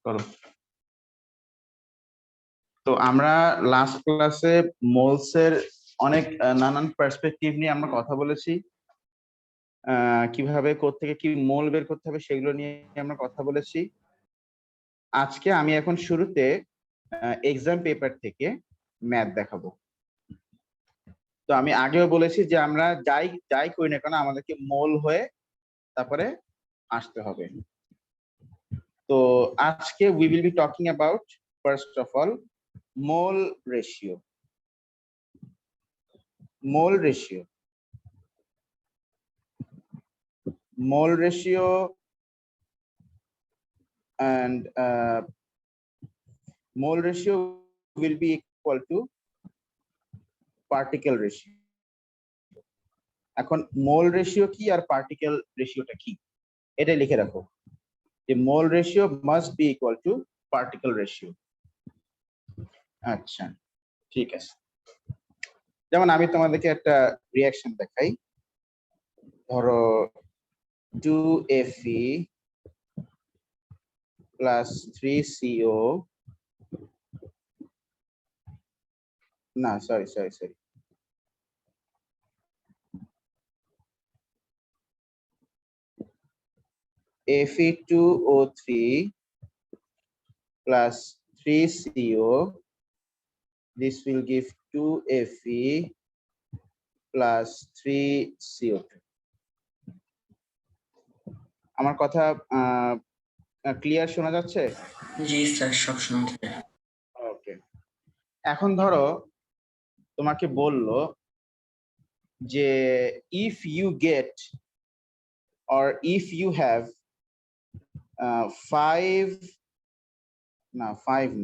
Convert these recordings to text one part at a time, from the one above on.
করো। তো আমরা লাস্ট ক্লাসে মোলস এর অনেক নানান পার্সপেক্টিভ নিয়ে আমরা কথা বলেছি। কিভাবে কোত্থেকে কি মোল বের করতে হবে সেগুলো নিয়ে আমরা কথা বলেছি। আজকে আমি এখন শুরুতে এক্সাম পেপার থেকে ম্যাথ দেখাবো। তো আমি আগেও বলেছি যে আমরা যাই যাই করি না কেন আমাদেরকে মোল হয়ে তারপরে আসতে হবে। তো আজকে we will be talking about first of all mole ratio. Mole ratio. Mole ratio and mole ratio will be equal to particle ratio. এখন মোল রেশিও কি আর পার্টিকেল রেশিওটা কি এটা লিখে রাখো যে mole ratio must be equal to particle ratio. আচ্ছা ঠিক আছে, যেমন আমি তোমাদেরকে একটা রিঅ্যাকশন দেখাই। ধরো 2Fe প্লাস 3CO, না sorry Fe2O3 plus 3CO, this will give 2Fe plus 3CO2. আমার কথা ক্লিয়ার শোনা যাচ্ছে? জি স্যার, সব শোনা যাচ্ছে। ওকে, এখন ধরো তোমাকে বললো যে if you get or if you have 5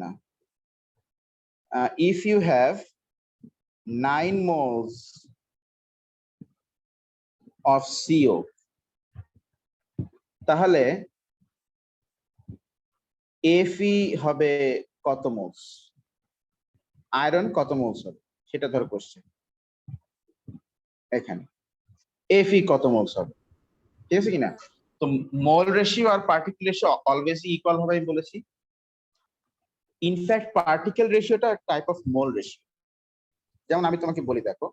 না if you have 9 moles of CO, তাহলে Fe হবে কত মোলস, আয়রন কত মোলস হবে সেটা ধরো কোশ্চেন। এখানে Fe কত মোলস হবে, ঠিক আছে কিনা? তো মোল রেশিও আর পার্টিকেল রেশিও অলওয়েজ ইকুয়াল হবে আমি বলেছি। ইনফ্যাক্ট পার্টিকেল রেশিওটা টাইপ অফ মোল রেশিও। যেমন আমি তোমাকে বলি, দেখো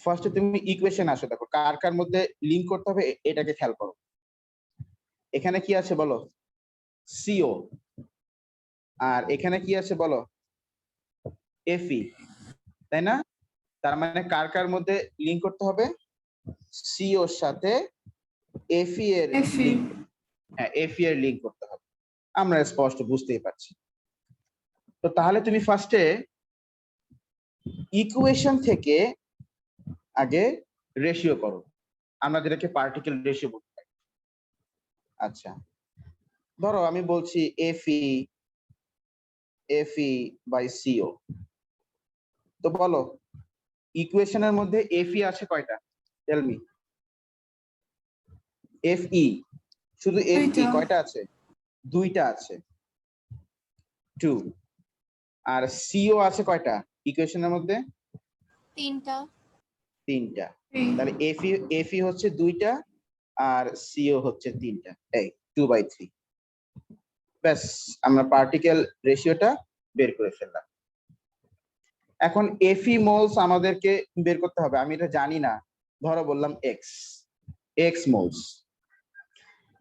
ফার্স্টে তুমি ইকুয়েশন আসো, দেখো কার কার মধ্যে লিংক করতে হবে এটাকে খেয়াল করো। এখানে কি আছে বলো, সিও, আর এখানে কি আছে বলো, এফি, তাই না? তার মানে কার কার মধ্যে লিংক করতে হবে, সিও এর সাথে এফি এর লিংক, হ্যাঁ এফি এর লিংক করতে হবে। আমরা স্পষ্ট বুঝতেই পারছি। তো তাহলে তুমি ফার্স্টে ইকুয়েশন থেকে আগে রেশিও করো, আমরা যেটাকে পার্টিকেল রেশিও বলতে পারি। আচ্ছা ধরো আমি বলছি এফি বাই সিও, তো বলো ইকুয়েশনের মধ্যে এফই আছে কয়টা, টেল মি। এফই, শুধু এফই কয়টা আছে, দুইটা আছে, 2। আর সিও আছে কয়টা ইকুয়েশনের মধ্যে, তিনটা। তাহলে এফই হচ্ছে দুইটা আর সিও হচ্ছে তিনটা, এই 2/3। ব্যাস, আমরা পার্টিকেল রেশিওটা বের করে ফেললাম। এখন এফি মোলস আমাদেরকে বের করতে হবে, আমি এটা জানি না, ধরো বললাম এক্স মোলস।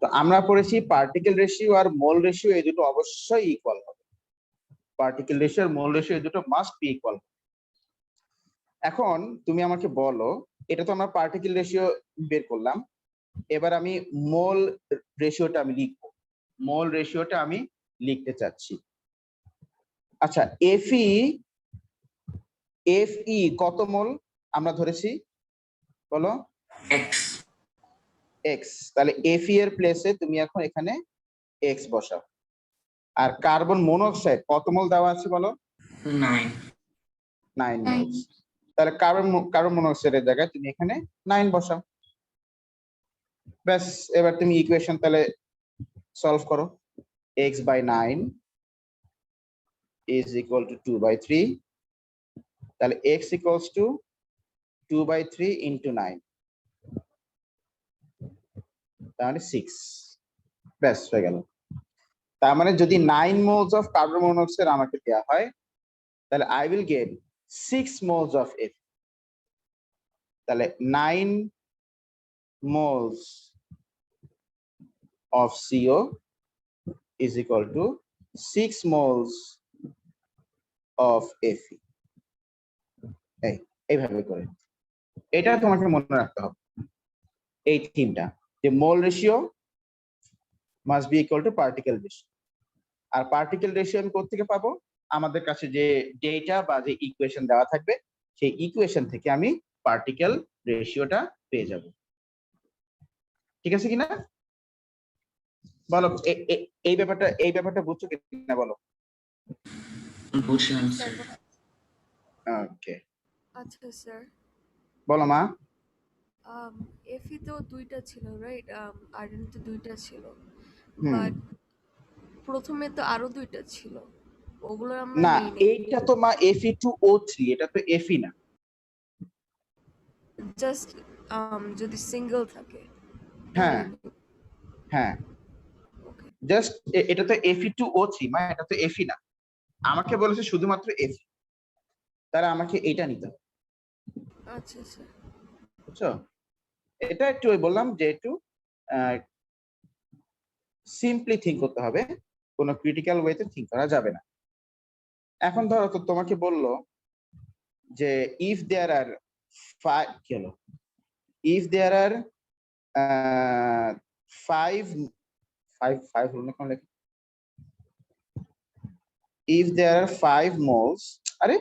তো আমরা পড়েছি পার্টিকেল রেশিও আর মোল রেশিও এই দুটো অবশ্যই ইকুয়াল হবে, পার্টিকেল রেশিও আর মোল রেশিও এই দুটো মাস্ট বি ইকুয়াল। এখন তুমি আমাকে বলো, এটা তো আমরা পার্টিকেল রেশিও বের করলাম, এবার আমি মোল রেশিওটা আমি লিখবো, মোল রেশিওটা আমি লিখতে চাচ্ছি। আচ্ছা এফই কত মোল আমরা ধরেছি বলো, এক্স, তাহলে এফই এর প্লেসে তুমি এখন এখানে এক্স বসাও। আর কার্বন মনোক্সাইড কত মোল দেওয়া আছে বলো, 9 মোল। তাহলে কার্বন মনোক্সাইডের জায়গায় তুমি এখানে 9 বসাও। ব্যাস, এবার তুমি ইকুয়েশন তাহলে সলভ করো। x/9 is equal to 2/3, তাহলে x equals to 2/3 into 9, তাহলে 6। ব্যাস হয়ে গেল। তার মানে যদি 9 moles of carbon monoxide আমাকে দেওয়া হয়, তাহলে I will get 6 moles of Fe. তাহলে 9 moles of CO is equal to 6 moles of Fe. এইভাবে করে এটা তোমাকে মনে রাখতে হবে, এই থিমটা, যে mole ratio must be equal to particle ratio. আর পার্টিকেল রেশিও আমি কোথা থেকে পাবো? আমাদের কাছে যে ডেটা বা যে ইকুয়েশন দেওয়া থাকবে, সেই ইকুয়েশন থেকে আমি পার্টিকেল রেশিওটা পেয়ে যাব। ঠিক আছে কিনা বলো, এই ব্যাপারটা বুঝছো কিনা বলো? বুঝলাম স্যার। ওকে, আচ্ছা স্যার, বলো মা। এফি তো দুইটা ছিল রাইট? আয়রন তো দুইটা ছিল, হুম। বাট প্রথমে তো আরো দুইটা ছিল, ওগুলো আমরা না, নেই নাই। এইটা তো মা Fe2O3, এটা তো Fe না। জাস্ট যদি সিঙ্গেল থাকে হ্যাঁ হ্যাঁ, ওকে। জাস্ট এটা তো Fe2O3 মা, এটা তো Fe না। আমাকে বলেছে শুধুমাত্র Fe, তারা আমাকে এইটা নিতে হবে। আচ্ছা স্যার। বুঝছো? এটা একটু ওই বললাম যে একটু সিম্পলি থিঙ্ক করতে হবে, কোনো ক্রিটিক্যাল ওয়েতে থিঙ্ক করা যাবে না। এখন ধরো তো তোমাকে বললো যে ইফ দেয়ার আর কি হলো, ইফ দেয়ার আর 5 হলো না কোন লেখা, if there are 5 moles, আরে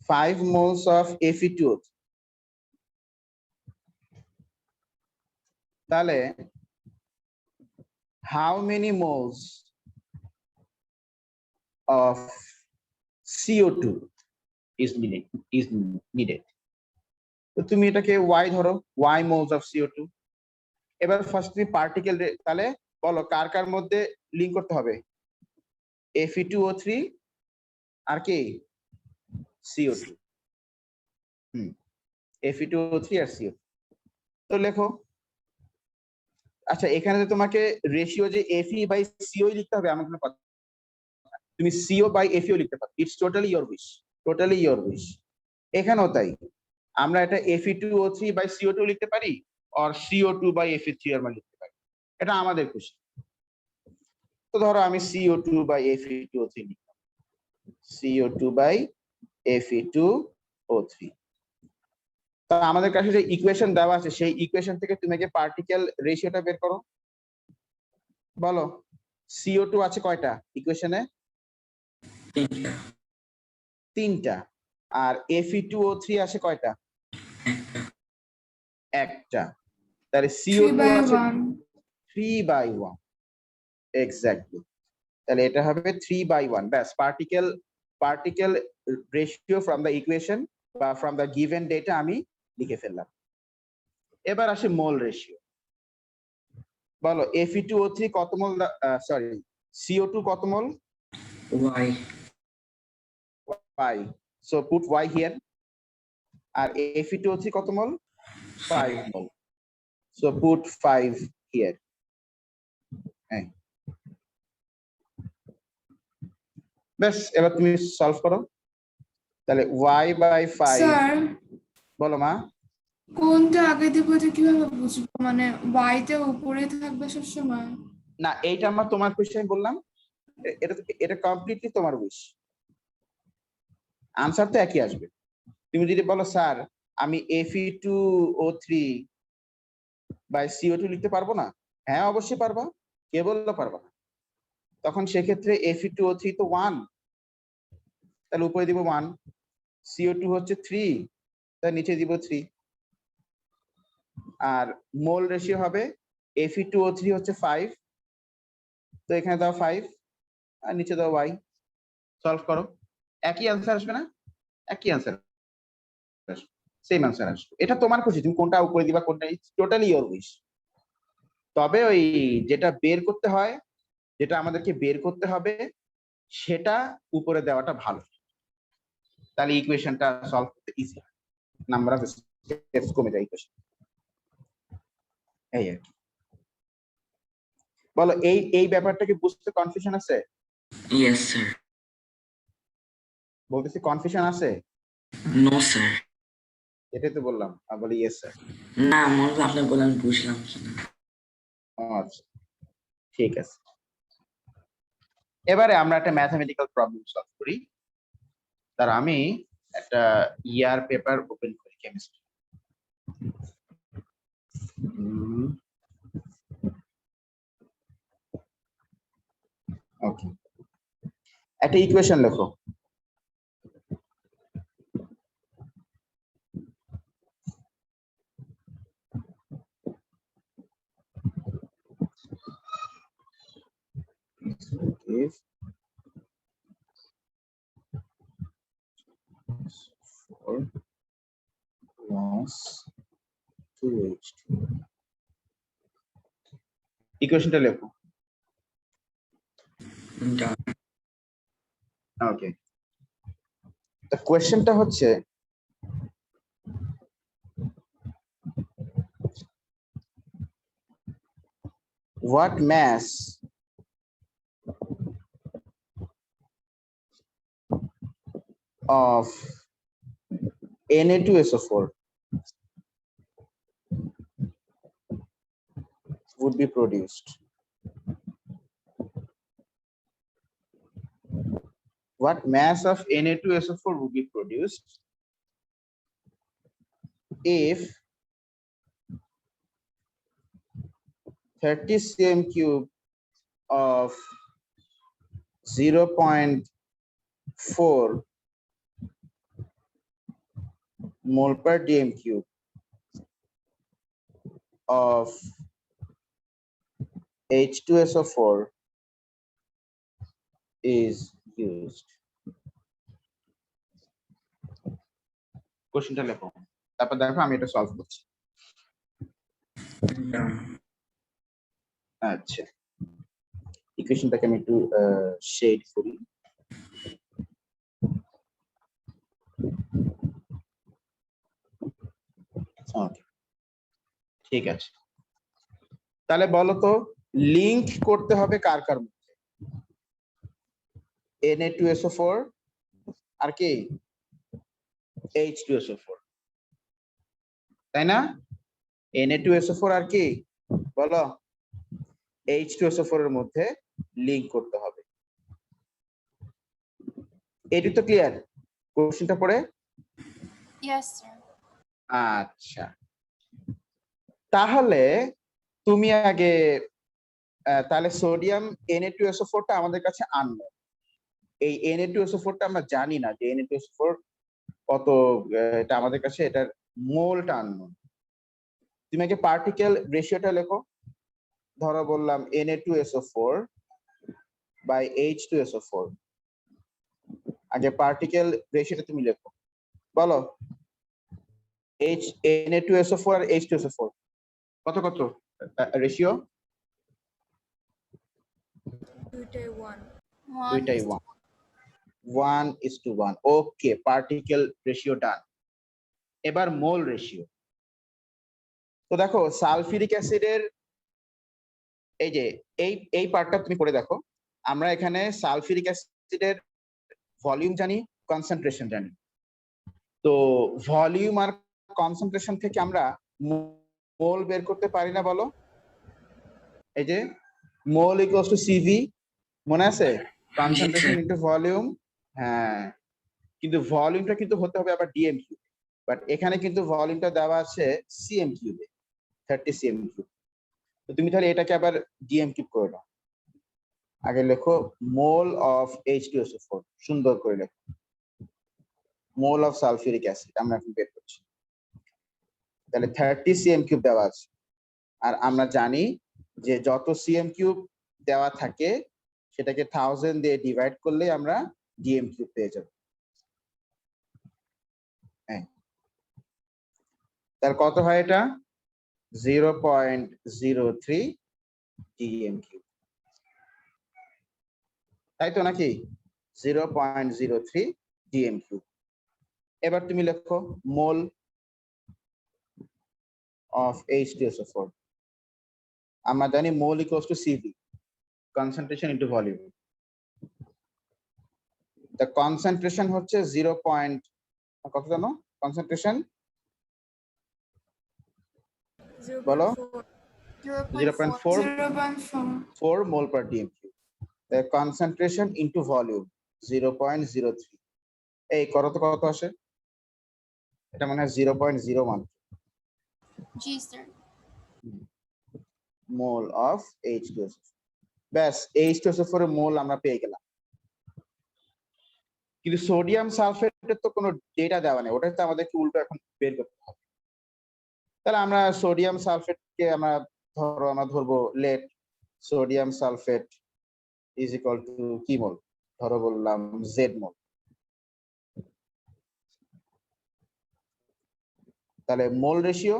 5 moles of Fe2O3, তাহলে how many moles of CO2 is needed? তো তুমি এটাকে y ধরো, y moles of CO2। এবার ফার্স্ট তুমি পার্টিকেল, তাহলে বলো কার কার মধ্যে লিংক করতে হবে? Fe2O3 আর কি CO2। Fe2O3 আর CO2। তো লেখো। আচ্ছা, এখানে যে তোমাকে রেশিও যে Fe/CO লিখতে হবে এমন কোনো কথা, তুমি CO/FeO লিখতে পারো, ইটস টোটালি ইয়োর উইশ। এখানেও তাই, আমরা এটা Fe2O3/CO2 লিখতে পারি, আর CO2/Fe3 লিখতে পারি, এটা আমাদের খুশি। তো ধরো আমি CO2/Fe2O3 লিখলাম, CO2/Fe2O3। তা আমাদের কাছে যে ইকুয়েশন দেওয়া আছে, সেই ইকুয়েশন থেকে তুমি আগে পার্টিকেল রেশিওটা বের করো। বলো CO2 আছে কয়টা ইকুয়েশনে? 3টা। আর Fe2O3 আছে কয়টা? একটা। তাহলে CO2 আছে 3/1। এক্স্যাক্টলি, তাহলে এটা হবে 3/1। ব্যাস, particle ratio from the equation বা ফ্রম দ্য গিভেন ডেটা আমি লিখে ফেললাম। এবার আসে মোল রেশিও। বলো Fe2O3 কত মোল, সরি CO2 কত মোল? Y. So put Y here. R Fe2O3 কত মোল? 5 মোল। So put 5 here. ব্যাস, এবার তুমি সলভ করো। তাহলে Y/5। স্যার, বলো মা। কোনটা আগে দিব এটা কিভাবে বুঝবো? মানে y টা উপরে থাকবে সবসময়? না, এইটা আমার তোমার খুশি, আমি বললাম এটা কমপ্লিটলি তোমার উইশ, আনসার তো একই আসবে। তুমি যদি বলো স্যার আমি Fe2O3/CO2 লিখতে পারবো না, হ্যাঁ অবশ্যই পারবা, কে বললো পারবা না? তখন সেক্ষেত্রে Fe2O3 তো 1, তাহলে উপরে দিব 1, CO2 হচ্ছে 3, তার নিচে দিব 3। আর মোল রেশিও হবে Fe2O3 হচ্ছে 5, তো এখানে দাও 5 আর নিচে দাও Y। সলভ করো, একই অ্যান্সার আসবে না? একই অ্যান্সার আসবে, সেম অ্যান্সার আসবে। এটা তোমার খুশি, তুমি কোনটা উপরে দিবা কোনটা, টোটালি ইওর উইশ। তবে ওই যেটা বের করতে হয়, যেটা আমাদেরকে বের করতে হবে, সেটা উপরে দেওয়াটা ভালো, তাহলে ইকুয়েশনটা সলভ করতে ইজি হয়, নাম্বার অফ স্টেপস কমে যায় ইকুয়েশন, এই আর কি। বলো এই ব্যাপারটা কি বুঝতে কনফিউশন আছে? Yes, sir. বলতেছি কনফিউশন আছে, No, sir. এটাই তো বললাম, আর বলি ইয়েস স্যার। না, মনে হয় আপনি বলে আমি বুঝলাম কিনা। আচ্ছা ঠিক আছে, এবারে আমরা একটা ম্যাথমেটিক্যাল প্রবলেম সলভ করি। তার আমি একটা ইয়ার পেপার ওপেন করি কেমিস্ট্রি। ওকে, একটা ইকুয়েশন লেখো। If 4 plus 2H2, ইকুয়েশনটা লেখো। Done. ওকে, তো কোয়েশ্চেনটা হচ্ছে what mass of Na2SO4 would be produced? What mass of Na2SO4 would be produced if 30 cm cube of 0.4 mole per dm cube of H2SO4 is used? কোশ্চেনটা লেখো, তারপর দেখো আমি এটা সলভ করছি। Done. আচ্ছা, ইকুয়েশনটাকে আমি একটু শেড করি। ওকে ঠিক আছে, তাহলে বলো তো লিংক করতে হবে কার কার মধ্যে? Na2SO4 আর কি H2SO4, তাই না? Na2SO4 আর কি বলো H2SO4 এর মধ্যে লিংক করতে হবে। এটি তো ক্লিয়ার কোশ্চেনটা পড়ে? Yes, sir. আচ্ছা, তাহলে তুমি আগে তাহলে সোডিয়াম Na2SO4 টা আমাদের কাছে আনলো। এই Na2SO4 টা আমরা জানি না যে Na2SO4 কত, এটা আমাদের কাছে এটার মোলটা আননো। তুমি আগে পার্টিকেল রেশিওটা লেখো। ধরো বললাম Na2SO4 বাই H2SO4, আগে পার্টিকেল রেশিওটা তুমি লেখো। বলো Na2SO4 আর H2SO4 কত কত রেশিও? দুইটাই 1। দুইটাই 1:1। ওকে, পার্টিকেল রেশিও ডান। এবার মোল রেশিও। তো দেখো সালফিউরিক অ্যাসিডের এই যে এই পার্টটা তুমি করে দেখো। আমরা এখানে সালফিউরিক অ্যাসিডের ভলিউম জানি, কনসেন্ট্রেশন জানি। তো ভলিউম আর কনসেন্ট্রেশন থেকে আমরা মোল বের করতে পারি না বলো? এই যে মোল ইকুয়ালস টু সিভি, মনে আছে? Concentration into volume. হ্যাঁ, কিন্তু ভলিউমটা কিন্তু হতে হবে আবার ডিএম কিউব, বাট এখানে কিন্তু ভলিউমটা দেওয়া আছে সিএম কিউবে, 30 সিএম কিউব। তো তুমি তাহলে এটাকে আবার ডিএম কিউব করে নাও। আগে লেখো মোল অফ H2SO4, সুন্দর করে লেখো মোল অফ সালফিউরিক অ্যাসিড আমরা এখন বের করছি। তাহলে 30 সিএম কিউব দেওয়া আছে, আর আমরা জানি যে যত সিএম কিউব দেওয়া থাকে সেটাকে 1000 দিয়ে ডিভাইড করলে আমরা ডিএম কিউব পেয়ে যাব। হ্যাঁ, তার কত হয় এটা? 0.03 ডিএম কিউব, তাই তো নাকি? 0.03 ডিএম কিউব। এবার তুমি লেখো মোল অফ H2SO4। আমরা জানি mole equals to CV, concentration into volume. The concentration হচ্ছে 0. কত জানো concentration বলো 0.4 0.4 4 mole per dm cube. The concentration into volume 0.03. এই করো তো কত আসে? এটা মানে 0.01 জি স্যার mole of H2SO4. ব্যাস H2SO4 এর মোল আমরা পেয়ে গেলাম। কিন্তু সোডিয়াম সালফেটের তো কোনো ডেটা দেওয়া নেই, ওটা তো আমাদেরকে উল্টো এখন বের করতে হবে। তাহলে আমরা সোডিয়াম সালফেটকে আমরা ধরবো let sodium sulphate is equal to কি মোল, ধরো বললাম জেড মোল। তাহলে মোল রেশিও,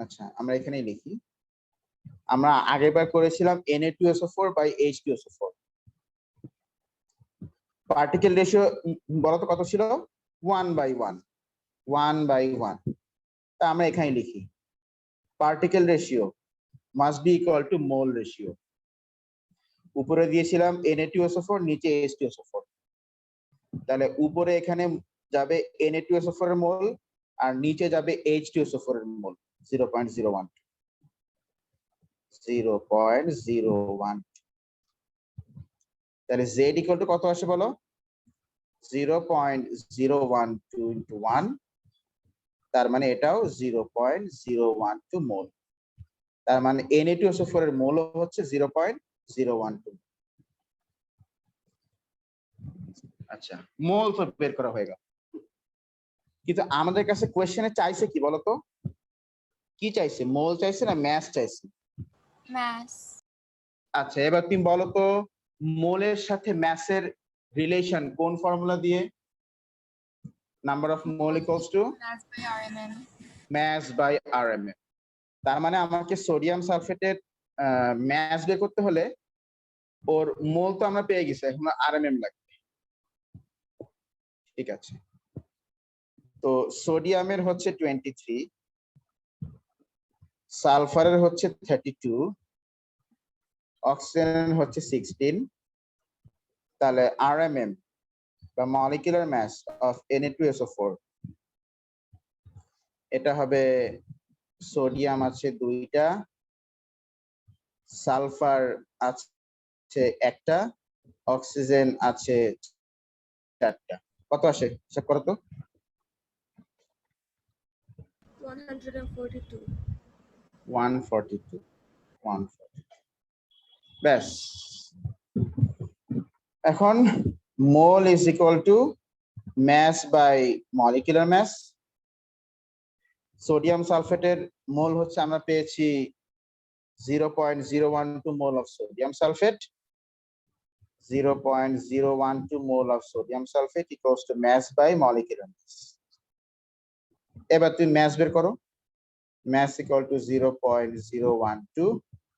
আচ্ছা আমরা এখানেই লিখি, আমরা আগেরবার করেছিলাম Na2SO4 by H2SO4। Particle ratio বলতো কত ছিল? 1/1 1/1। তা আমরা এখানে লিখি particle ratio must be equal to mole ratio. উপরে দিয়েছিলাম Na2SO4, নিচে H2SO4। তাহলে উপরে এখানে যাবে Na2SO4 এর মোল আর নিচে যাবে H2SO4 এর মোল 0.01 0.01। তাহলে Z ইকুয়াল টু কত আসে বলো? 0.012 ইনটু 1, তার মানে এটাও 0.012 মোল। তার মানে Na2SO4 এর মোল হচ্ছে 0.012। আচ্ছা মোল তো বের করা হয়ে গেল, কিন্তু আমাদের কাছে কোশ্চেনে চাইছে কি বলতো? কি চাইছে, মোল চাইছে না ম্যাস চাইছে? ম্যাস আচ্ছা এবার তুমি বলো তো মোলের সাথে ম্যাসের রিলেশন কোন ফর্মুলা দিয়ে? Number of mole equals to mass by RMM mass by rmm। তার মানে আমাকে সোডিয়াম সালফেটের ম্যাস বের করতে হলে ওর মোল তো আমরা পেয়ে গেছি, এখন rmm লাগবে। ঠিক আছে, তো সোডিয়ামের হচ্ছে 23, সালফারের হচ্ছে 32, অক্সিজেনের হচ্ছে 16। তাহলে rmm বা মলিকুলার মাস অফ Na2SO4 এটা হবে সোডিয়াম আছে 2টা, সালফার আছে 1টা, অক্সিজেন আছে 4টা। কত আসে হিসাব করো তো? 142 142 ব্যাস। এখন mole is equal to mass by molecular mass. Sodium সালফেটের মোল হচ্ছে আমরা পেয়েছি 0.012 mole of sodium sulphate, 0.012 mole of sodium sulphate equals to mass by molecular mass. এবার তুমি ম্যাস বের করো, ম্যাস ইকুয়াল টু 0.012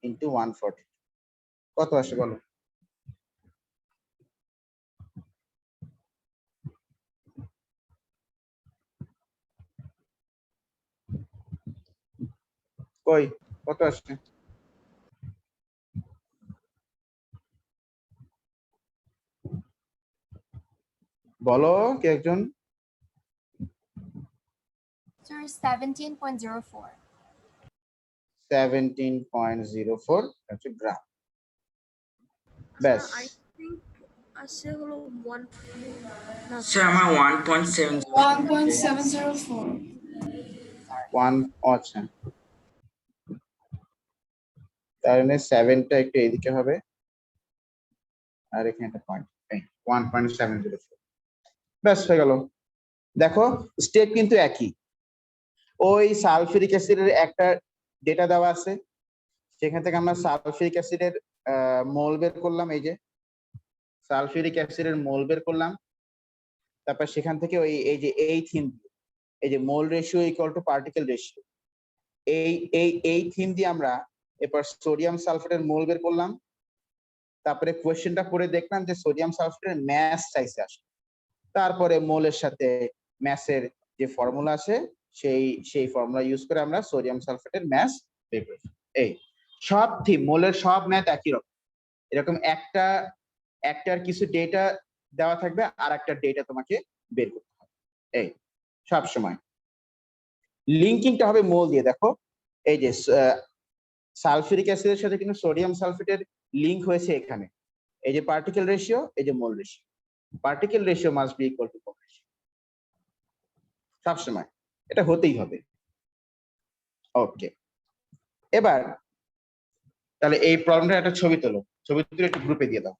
ইন্টু 140। কত আসে বলো? কই কত আসছে? বলো কে একজন? স্যার 17.04 17.04 হচ্ছে গ্রাম। ব্যাস। আই থিংক আসে হলো 1 না স্যার আমার 1.7 1.704 1 আচ্ছা, তাহলে 7টা একটু এদিকে হবে আর এখানে একটা পয়েন্ট 1.704। ব্যাস হয়ে গেল। দেখো স্টেপ কিন্তু একই, ওই সালফিউরিক অ্যাসিডের একটা ডেটা দেওয়া আছে, সেখান থেকে আমরা সালফিউরিক অ্যাসিডের মোল বের করলাম, এই যে সালফিউরিক অ্যাসিডের মোল বের করলাম। তারপর সেখান থেকে ওই এই যে এই থিম, এই যে mole ratio equal to particle ratio, এই থিম দিয়ে আমরা এরপর সোডিয়াম সালফেটের মোল বের করলাম। তারপরে কোয়েশ্চেনটা পড়ে দেখলাম যে সোডিয়াম সালফেটের ম্যাস চাইছে আসলে, তারপরে মোলের সাথে ম্যাসের যে ফর্মুলা আছে সেই ফর্মুলা ইউজ করে আমরা সোডিয়াম সালফেটের ম্যাস বের করি। এই সব থিম মোলের সব ম্যাথ একই রকম, এরকম একটার কিছু ডেটা দেওয়া থাকবে আর একটা ডেটা তোমাকে বের করতে হবে। এই সব সময় লিঙ্কিংটা হবে মোল দিয়ে। দেখো এই যে সালফিউরিক অ্যাসিডের সাথে কিন্তু সোডিয়াম সালফেটের লিঙ্ক হয়েছে এখানে, এই যে পার্টিকেল রেশিও, এই যে mole ratio, particle ratio must be equal to mole ratio, সবসময় এটা হতেই হবে। ওকে, এবার তাহলে এই প্রবলেমটা একটা ছবি তোলো, ছবি তুলে একটু গ্রুপে দিয়ে দাও।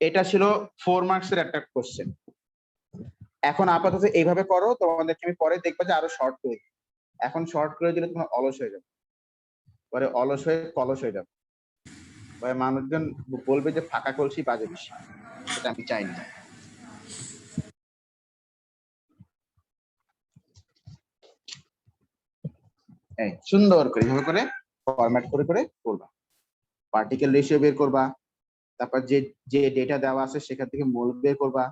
এটা ছিল 4 মার্কসের একটা কোশ্চেন। এখন আপাতত এইভাবে করো, তোমাদেরকে আমি পরে দেখবা যে আরো শর্ট করে দিই। এখন শর্ট করে দিলে তোমার অলস হয়ে যাবে, পরে অলস হয়ে কলস হয়ে যাবে, পরে মানুষজন বলবে যে ফাঁকা কলসি বাজে বেশি, সেটা আমি চাই না। এই সুন্দর করে এভাবে করে ফরম্যাট করে করে করবা, পার্টিকেল রেশিও বের করবা, তারপর যে যে ডেটা দেওয়া আছে সেখান থেকে মোল বের করবা,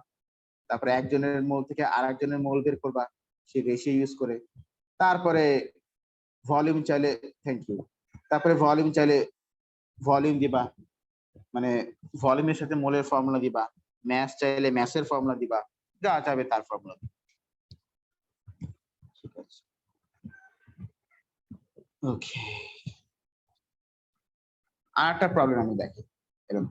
তারপরে একজনের মোল থেকে আর একজনের মোল বের করবা সেই রেশিও ইউজ করে, তারপরে ভলিউম চাইলে থ্যাংক ইউ, তারপরে ভলিউম চাইলে ভলিউম দিবা, মানে ভলিউমের সাথে মোলের ফর্মুলা দিবা, ম্যাস চাইলে ম্যাসের ফর্মুলা দিবা, যা চাইবে তার ফর্মুলা দিবা। ঠিক আছে, ওকে। আর একটা প্রবলেম আমি দেখি এরকম,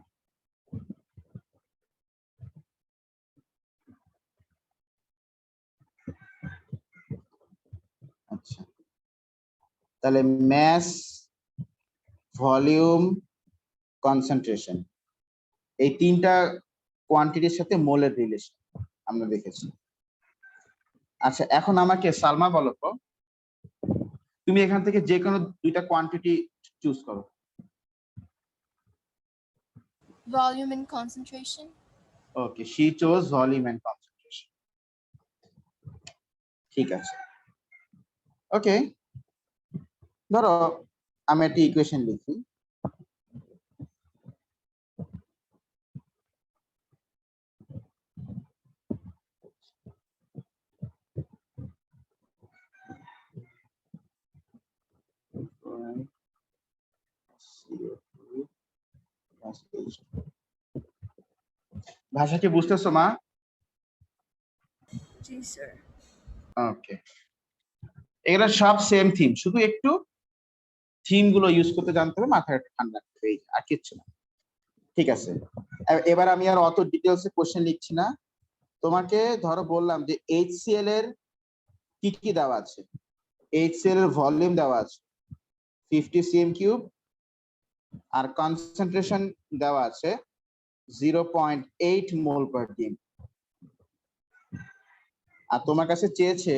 আচ্ছা তাহলে ম্যাস, ভলিউম, কনসেন্ট্রেশন, এই তিনটা কোয়ান্টিটির সাথে মোলের রিলেশন আমরা দেখেছি। আচ্ছা এখন আমাকে সালমা বলো তো, তুমি এখান থেকে যে কোনো দুইটা কোয়ান্টিটি চুজ করো। Volume and concentration. Okay, she chose volume and concentration. ঠিক আছে, ওকে। ধরো আমি একটা ইকুয়েশন লিখি, ভাষা কি বুঝতেছো মা? জি স্যার। ওকে, এগুলো সব সেম থিম, শুধু একটু থিম গুলো ইউজ করতে জানতে হবে, মাথায় একটু ঠান্ডা রাখতে হবে, আর কিচ্ছু না। ঠিক আছে, এবার আমি আর অত ডিটেলসে কোশ্চেন লিখছি না। তোমাকে ধরো বললাম যে HCl এর কি কি দেওয়া আছে, HCl এর ভলিউম দেওয়া আছে 50 cm3 আর কনসেন্ট্রেশন দেওয়া আছে 0.8 মোল পার ডিম, আর তোমার কাছে চেয়েছে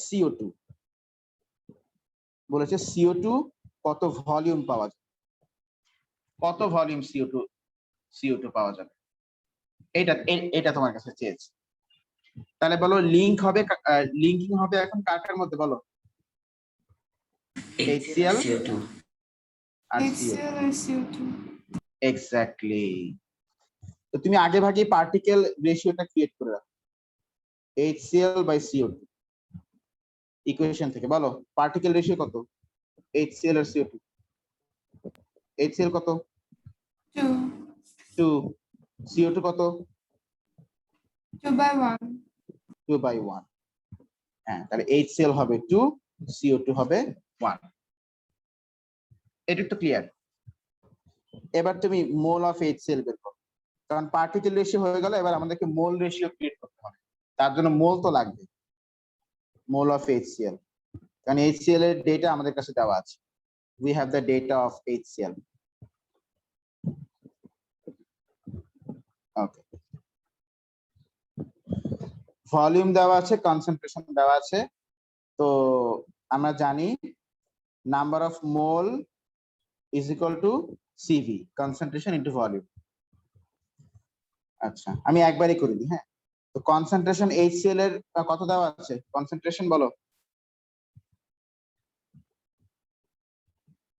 CO2, বলেছে CO2 কত ভলিউম পাওয়া যায়, কত ভলিউম CO2 পাওয়া যাবে, এটা তোমার কাছে চেয়েছে। তাহলে বলো লিঙ্কিং হবে এখন কার কার মধ্যে বলো? HCl CO2. আর HCl আর CO2। এক্স্যাক্টলি। তো তুমি আগে ভাগে পার্টিকেল রেশিওটা ক্রিয়েট করে রাখো, HCl/CO2 ইকুয়েশন থেকে বলো পার্টিকেল রেশিও কত, HCl আর CO2। HCl কত? 2। CO2 কত? 2/1। 2/1। হ্যাঁ, তাহলে HCl হবে 2, CO2 হবে 1। এটা তো ক্লিয়ার। এবার তুমি মোল অফ HCl বের করো, কারণ পার্টিকেল রেশিও হয়ে গেল, এবার আমাদেরকে মোল রেশিও ক্রিয়েট করতে হবে, তার জন্য মোল তো লাগবে, মোল অফ HCl, কারণ HCl এর ডেটা আমাদের কাছে দেওয়া আছে, we have the data of HCl. Okay, volume দেওয়া আছে, কনসেন্ট্রেশন দেওয়া আছে, তো আমরা জানি number of mole is equal two CV, concentration into volume. আচ্ছা আমি একবারই করে দিই, হ্যাঁ। তো কনসেন্ট্রেশন HCl এর কত দেওয়া আছে, কনসেন্ট্রেশন বলো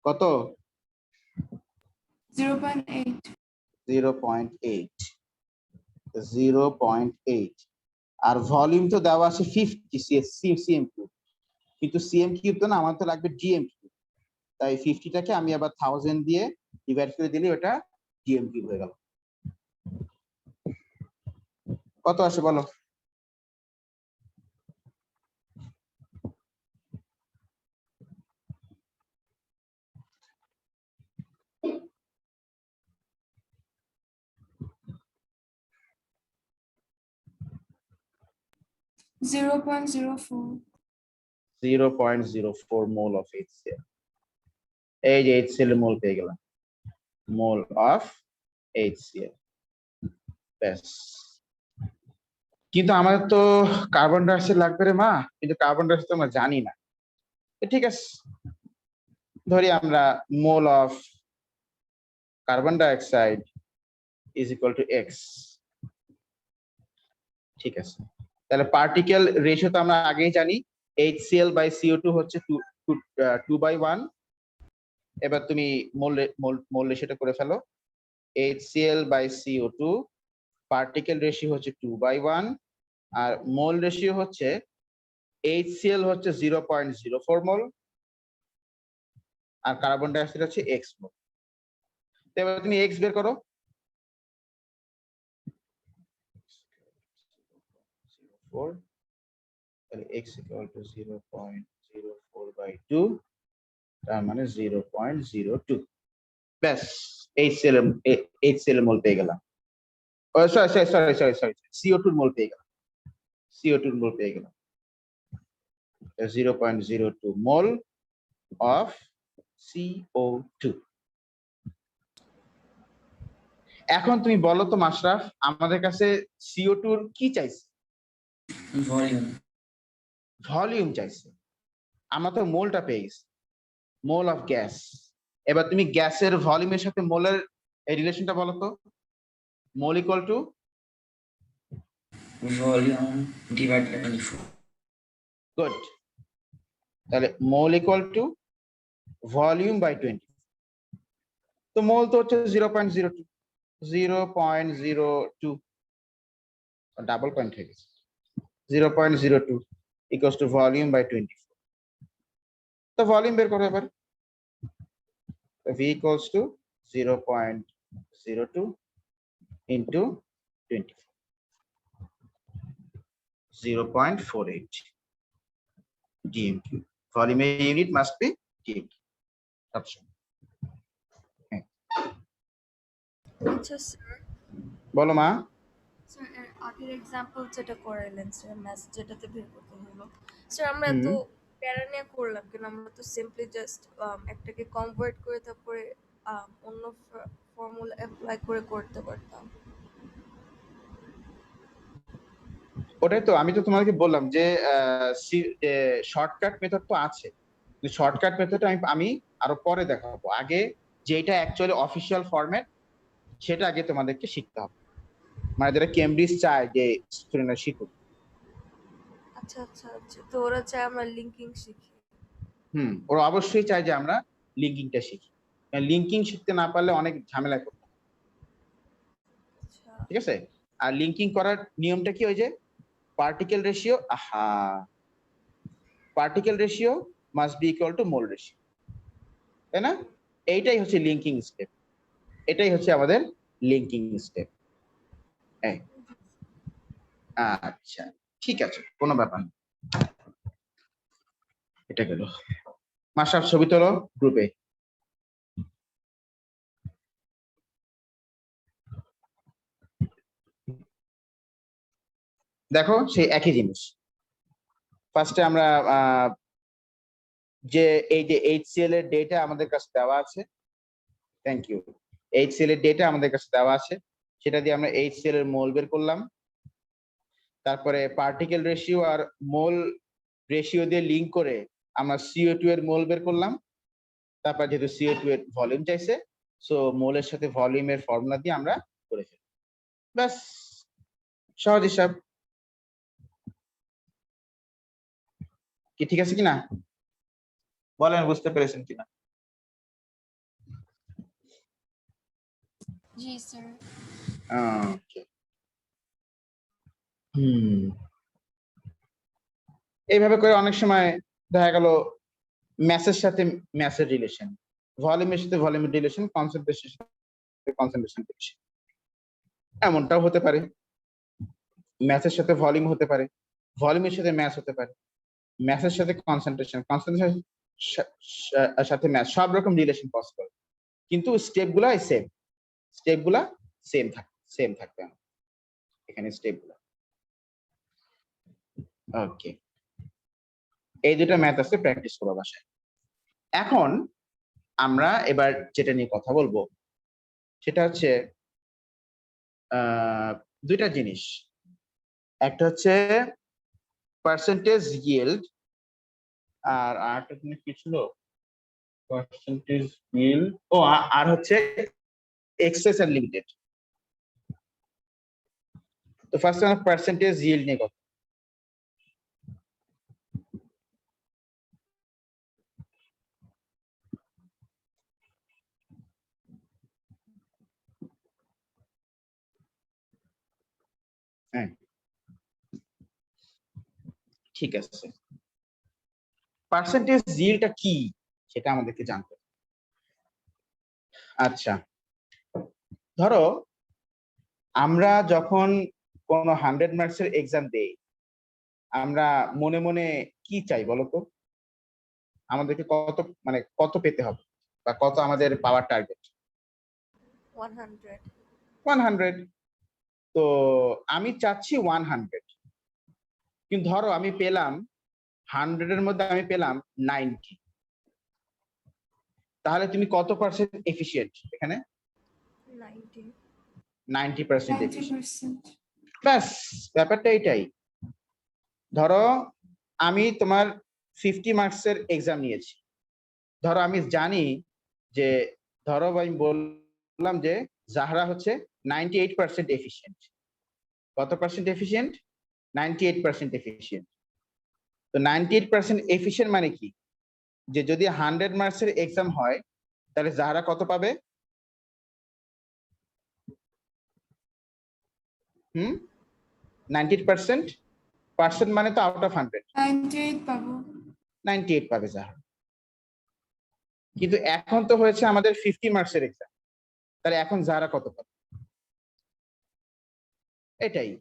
কত? 0.8। 0.8, 0.8। আর ভলিউম তো দেওয়া আছে 50 সিএম কিউব, কিন্তু সিএম কিউব তো না, আমার তো লাগবে ডিএম কিউব। তাই 50টাকে আমি আবার 1000 দিয়ে ডিভাইড করে দিলে ওটা ডিএম কিউব হয়ে গেল। কত আসে বলো? Zero point zero four 0.04 mole of HCl। এই যে HCl এর মোল পেয়ে গেলাম, মোল অফ HCl। ব্যাস। কিন্তু আমাদের তো কার্বন ডাইঅক্সাইড লাগবে রে মা, কিন্তু কার্বন ডাইঅক্সাইড তো আমরা জানি না। ঠিক আছে, ধরি আমরা mole of carbon dioxide is equal two x. ঠিক আছে, তাহলে পার্টিকেল রেশিও তো আমরা আগেই জানি, HCl বাই CO2 হচ্ছে 2/1। এবার তুমি মোল রেশিওটা করে ফেলো। HCl by CO2 particle ratio হচ্ছে 2/1, আর মোল রেশিও হচ্ছে HCl হচ্ছে 0.04 মোল, আর কার্বন ডাইঅক্সাইড হচ্ছে x মোল। এবার তুমি x বের করো। তাহলে x ইকুয়াল টু 0.04/2, তার মানে 0.02। ব্যাস, HCl এর মোল পেয়ে গেলাম। সরি, CO2 এর মোল পেয়ে গেলাম, CO2 এর মোল পেয়ে গেলাম। 0.02 মোল অফ CO2। এখন তুমি বলো তো মাশরাফ, আমাদের কাছে CO2 এর কি চাইছে? ভলিউম। ভলিউম চাইছে। আমরা তো মোলটা পেয়ে গেছি, মোল অফ গ্যাস। এবার তুমি গ্যাসের ভলিউমের সাথে মোলের এই রিলেশনটা বলো তো। Mole equal to volume divide by 24। Good. তাহলে mole equal to volume by 20। তো মোল তো হচ্ছে 0.02, 0.02, ডাবল পয়েন্ট হয়ে গেছে। 0.02 ইকুয়ালস টু ভলিউম বাই 24। তো ভলিউম বের করো এবার। V equals to 0.02 into 24, 0.48 dm cube. Volume unit must be dm cube. Option. আচ্ছা স্যার, বলো মা। স্যার এর আগের এক্সাম্পল যেটা করাইলেন স্যার, ম্যাথ যেটাতে বের করতে হলো স্যার, আমরা হুম। তো প্যারা নিয়ে করলাম কেন? আমরা তো সিম্পলি জাস্ট একটাকে কনভার্ট করে তারপরে অন্য ফর্মুলা অ্যাপ্লাই করে করতে পারতাম। ওটাই তো আমি তো তোমাকে বললাম যে শর্টকাট মেথড তো আছে, শর্টকাট মেথড আমি আরো পরে দেখাবো। আগে যেটা অ্যাকচুয়ালি অফিসিয়াল ফরম্যাট সেটা আগে তোমাদেরকে শিখতে হবে, মানে যেটা কেমব্রিজ চায় যে স্টুডেন্টরা শিখুক। আচ্ছা আচ্ছা আচ্ছা, তো ওরা চায় আমরা লিঙ্কিং শিখি। ওরা অবশ্যই চায় যে আমরা লিঙ্কিংটা শিখি। লিঙ্কিং শিখতে না পারলে অনেক ঝামেলায় পড়তে হয়। আচ্ছা ঠিক আছে, আর লিঙ্কিং করার নিয়মটা কি? ওই যে particle ratio, particle ratio must be equal to mole ratio, তাই না? এইটাই হচ্ছে লিঙ্কিং স্টেপ, এটাই হচ্ছে আমাদের লিঙ্কিং স্টেপ। আচ্ছা ঠিক আছে, কোনো ব্যাপার না। এটা গেল। মাশরাফ ছবি তোলো গ্রুপে। দেখো সেই একই জিনিস। ফার্স্টে আমরা যে এই যে HCl এর ডেটা আমাদের কাছে দেওয়া আছে, থ্যাংক ইউ। HCl এর ডেটা আমাদের কাছে দেওয়া আছে, সেটা দিয়ে আমরা HCl এর মোল বের করলাম। তারপরে পার্টিকেল রেশিও আর মোল রেশিও দিয়ে লিঙ্ক করে আমরা CO2 এর মোল বের করলাম। তারপর যেহেতু CO2 এর ভলিউম চাইছে, সো মোলের সাথে ভলিউমের ফর্মুলা দিয়ে আমরা করে ফেলি। ব্যাস, সহজ হিসাব। কি ঠিক আছে কিনা বলেন, বুঝতে পেরেছেন কিনা? Ji, sir. ওকে। এইভাবে করে অনেক সময় দেখা গেল ম্যাসের সাথে ম্যাসের রিলেশন, ভলিউমের সাথে ভলিউমের রিলেশন, কনসেন্ট্রেশনের সাথে কনসেন্ট্রেশন রিলেশন, এমনটাও হতে পারে। ম্যাসের সাথে ভলিউম হতে পারে, ভলিউমের সাথে ম্যাস হতে পারে, ম্যাসের সাথে কনসেন্ট্রেশন, কনসেন্ট্রেশন সাথে ম্যাস, সব রকম রিলেশন পসিবল, কিন্তু স্টেপগুলা সেম, স্টেপগুলা সেম থাকবে এখানে স্টেপগুলা। ওকে, এই দুটো ম্যাথ আছে, প্র্যাকটিস করো বাসায়। এখন আমরা এবার যেটা নিয়ে কথা বলবো সেটা হচ্ছে দুইটা জিনিস, একটা হচ্ছে পার্সেন্টেজ yield, আর আরেকটা জিনিস কি ছিল, পার্সেন্টেজ yield, ও আর হচ্ছে এক্সেস আর লিমিটেড। তো ফার্স্ট আমরা পার্সেন্টেজ yield নিয়ে কথা। হ্যাঁ, ঠিক আছে, পার্সেন্টেজ yield-টা কি সেটা আমাদেরকে জানতে হবে। আচ্ছা, ধরো আমরা যখন কোনো 100 মার্কসের এক্সাম দেই, আমরা মনে মনে কি চাই বলতো? আমাদেরকে কত, মানে কত পেতে হবে বা কত আমাদের পাওয়ার টার্গেট? 100। 100। তো আমি চাচ্ছি 100, কিন্তু ধরো আমি পেলাম 100 এর মধ্যে আমি পেলাম 90, তাহলে তুমি কত পার্সেন্ট এফিশিয়েন্ট এখানে? 90। 90% এফিশিয়েন্ট। 90%। ব্যাস, ব্যাপারটা এটাই। ধরো আমি তোমার 50 মার্কসের এক্সাম নিয়েছি, ধরো আমি জানি যে, ধরো আমি বললাম যে জাহরা হচ্ছে 98% এফিশিয়েন্ট। কত পার্সেন্ট এফিশিয়েন্ট? 98% এফিশিয়েন্ট। তো 98% এফিশিয়েন্ট মানে কি, যে যদি 100 মার্কসের এক্সাম হয় তাহলে জাহরা কত পাবে? 98% পার্সেন্ট মানে তো আউট অফ 100, 98 পাবো। 98 পাবে জাহরা। কিন্তু এখন তো হয়েছে আমাদের 50 মার্কসের এক্সাম, তাহলে এখন জাহরা কত পাবে? এটাই,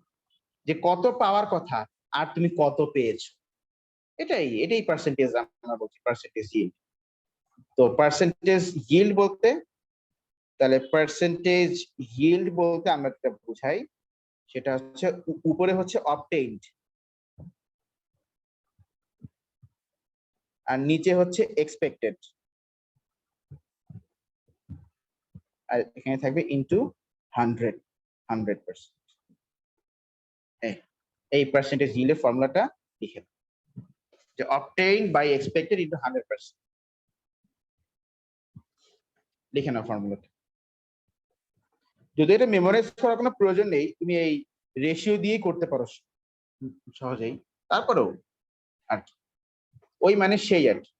যে কত পাওয়ার কথা আর তুমি কত পেয়েছো, এটাই পার্সেন্টেজ আমরা বলছি, পার্সেন্টেজ yield। তো পার্সেন্টেজ yield বলতে, তাহলে পার্সেন্টেজ yield বলতে আমরা যেটা বুঝাই সেটা হচ্ছে উপরে হচ্ছে obtained আর নিচে হচ্ছে expected, আর এখানে থাকবে ইনটু 100%। এই পার্সেন্টেজ yield এর ফর্মুলাটা লিখে দাও, যে obtained by expected into 100%। লিখে নাও ফর্মুলাটা। যদি এটা মেমোরাইজ করার কোনো প্রয়োজন নেই, তুমি এই রেশিও দিয়েই করতে পারো সহজেই, তারপরেও আর কি, ওই মানে সেই আর কি।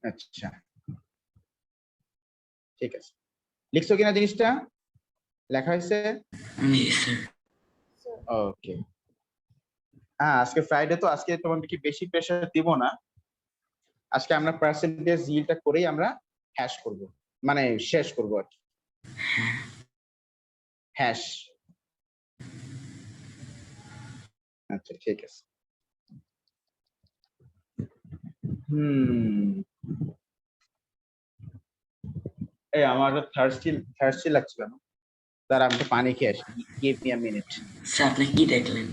আচ্ছা, ঠিক আছে, লিখছো কিনা জিনিসটা? লেখা হয়েছে? Yes, sir. ওকে। হ্যাঁ, আজকে ফ্রাইডে, তো আজকে তোমাদেরকে বেশি প্রেসার দিব না, আজকে আমরা পার্সেন্টেজ yield-টা করেই আমরা হ্যাশ করব, মানে শেষ করব আর কি, হ্যাশ। আচ্ছা, ঠিক আছে। এই আমার থার্স্টি লাগছিল না, তার আমি তো পানি খেয়ে আসি, give me a minute. Sir আপনি কি দেখলেন?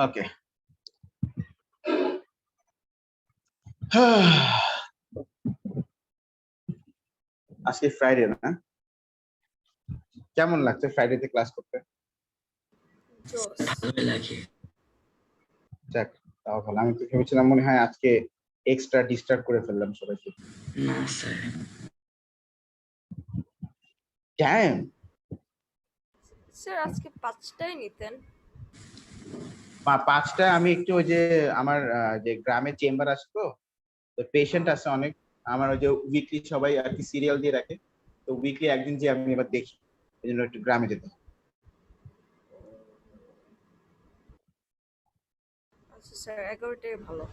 ওকে, আজকে ফ্রাইডে না? কেমন লাগছে ফ্রাইডেতে ক্লাস করতে? জোস। ভালোই লাগে। যাক, তাও ভালো। আমি তো ভেবেছিলাম মনে হয় আজকে এক্সট্রা ডিস্টার্ব করে ফেললাম সবাইকে। না স্যার। ড্যাম, স্যার আজকে 5টায় নিতেন। 5টায় আমি একটু ওই যে আমার যে গ্রামে চেম্বার আছে তো পেশেন্ট আছে অনেক, আমার ওই যে উইকলি সবাই আর কি সিরিয়াল দিয়ে রাখে, তো উইকলি একদিন যে আমি এবার দেখি, এই জন্য একটু গ্রামে যেতে হয়। আচ্ছা স্যার 11টায় ভালো।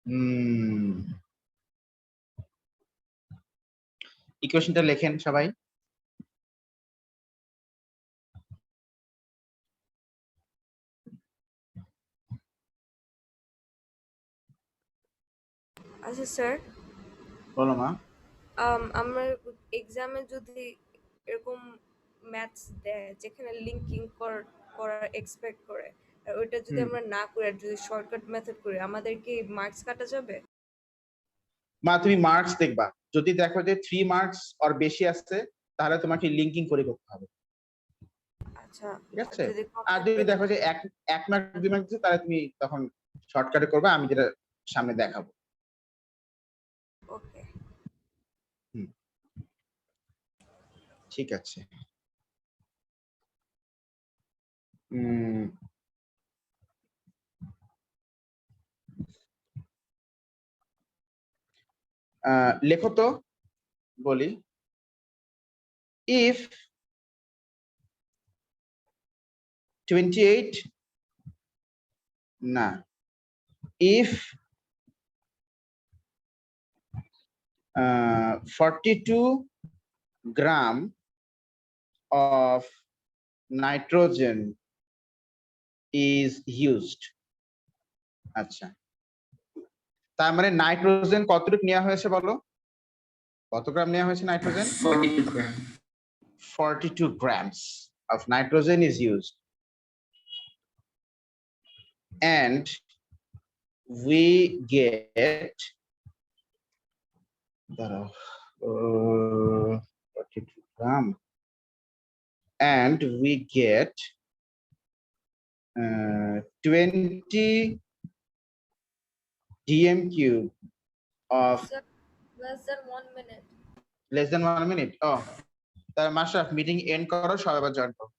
হুম। ইকুয়েশনটা লেখেন সবাই। আচ্ছা স্যার, বলো মা। আমার এক্সামে যদি এরকম ম্যাথস দেয় যেখানে লিঙ্কিং করার এক্সপেক্ট করে, আর ওইটা যদি আমরা না করি আর যদি শর্টকাট মেথড করি, আমাদের কি মার্কস কাটা যাবে? মা তুমি মার্কস দেখবা, যদি দেখো যে 3 মার্কস আর বেশি আসছে তাহলে তোমাকে লিঙ্কিং করে করতে হবে, আচ্ছা, ঠিক আছে? যদি আর যদি দেখো যে 1 মার্ক 2 মার্ক দিচ্ছে তাহলে তুমি তখন শর্টকাটে করবে, আমি যেটা সামনে দেখাবো। ওকে। ঠিক আছে। লেখো তো, বলি। ইফ 28 না, if 42 gram of nitrogen is used, আচ্ছা, তার মানে নাইট্রোজেন কতটুকু নেওয়া হয়েছে বলো, কত গ্রাম নেওয়া হয়েছে nitrogen? 42 gram. 42 grams of nitrogen is used, and we get 42 gram, and we get 20 dm cube of Sir, less than 1 minute. less than 1 minute. Oh, তাহলে মাশরাফ মিটিং এন্ড করো, সবাই আবার জয়েন করো।